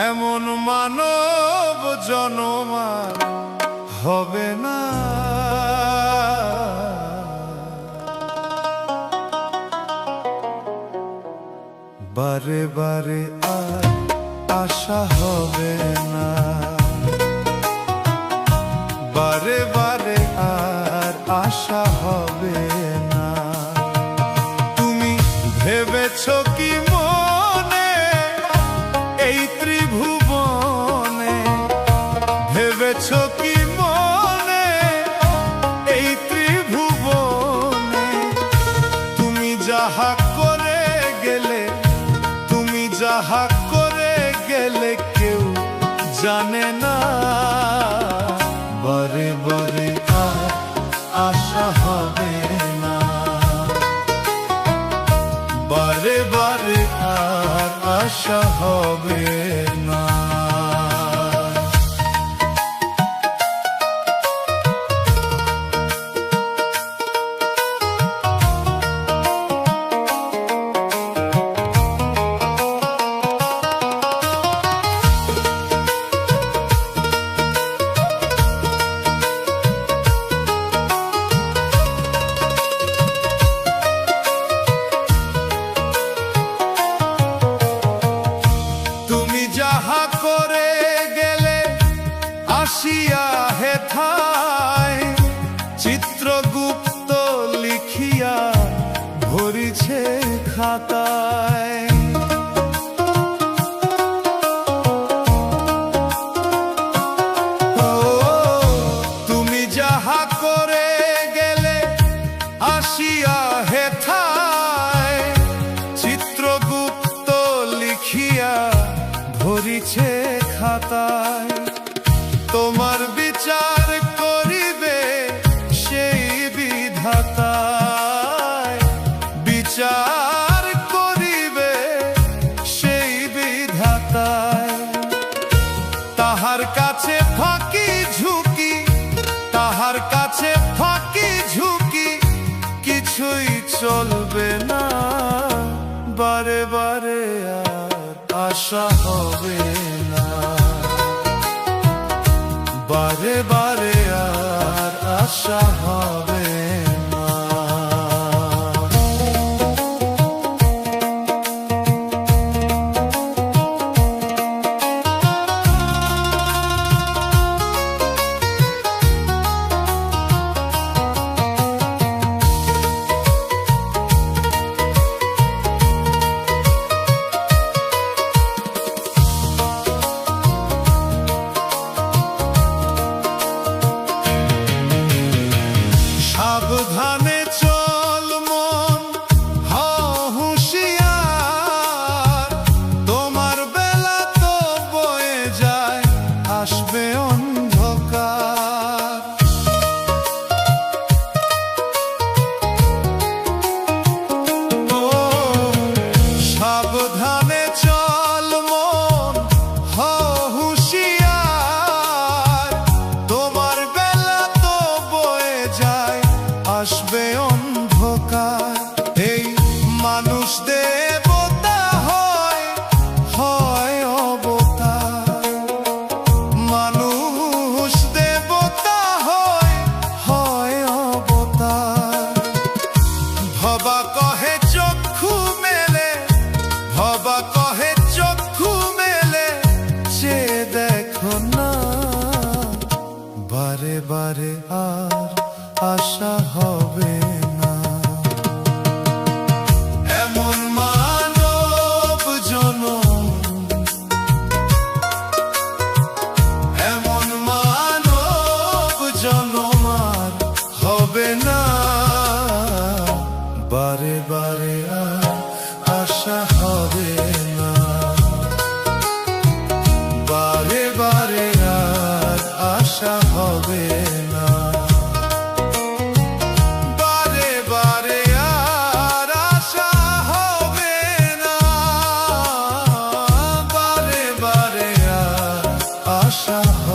এমন মানব জনম আর হবে না। বারে বারে আর আশা হবে না, বারে বারে আর আশা হবে না। তুমি ভেবেছো কি মনে এই ত্রিভুবনে, ভেবেছো কি মনে এই ত্রিভুবনে তুমি যাহা করে গেলে, তুমি যাহা করে গেলে কেউ জানে না। বারে বারে আর আশা হবে না, বারে বারে আর আশা হবে না। যাহা করে গেলে আসিয়া হেথায় চিত্রগুপ্ত লিখিয়া ভরিছে খাতায়। ও তুমি যাহা করে গেলে আসিয়া হেথায় চিত্রগুপ্ত লিখিয়া ভরিছে খাতায়। তোমার বিচার করিবে সেই বিধাতায়, বিচার করিবে সেই বিধাতায়। তাহার কাছে ফাঁকি ঝুঁকি, তাহার কাছে ফাঁকি ঝুঁকি কিছুই চলবে না। বারে বারে আর আশা হবে না, বারে বারে আর আশা হবে না। সাবধানে চল মন, হও হুঁশিয়ার, তোমার বেলা তো বয়ে যায় আসবে অন্ধকার। ও সাবধানে চল মন, হও হুঁশিয়ার, তোমার বেলা তো বয়ে যায় আসবে অন্ধকার। এই মানুষ দেবতা হয়, হয় অবতার, মানুষ দেবতা হয়, হয় অবতার। ভবা কহে চক্ষু মেলে, ভবা কহে চক্ষু মেলে সে দেখো না। বারে বারে আর আশা হবে না। এমন মানব জনম, এমন মানব জনম আর হবে না। বারে বারে আর আশা হবে না, বারে বারে আর আশা হবে না। বারে বারে আর আশা হবে না, বারে বারে আর আশা হবে না।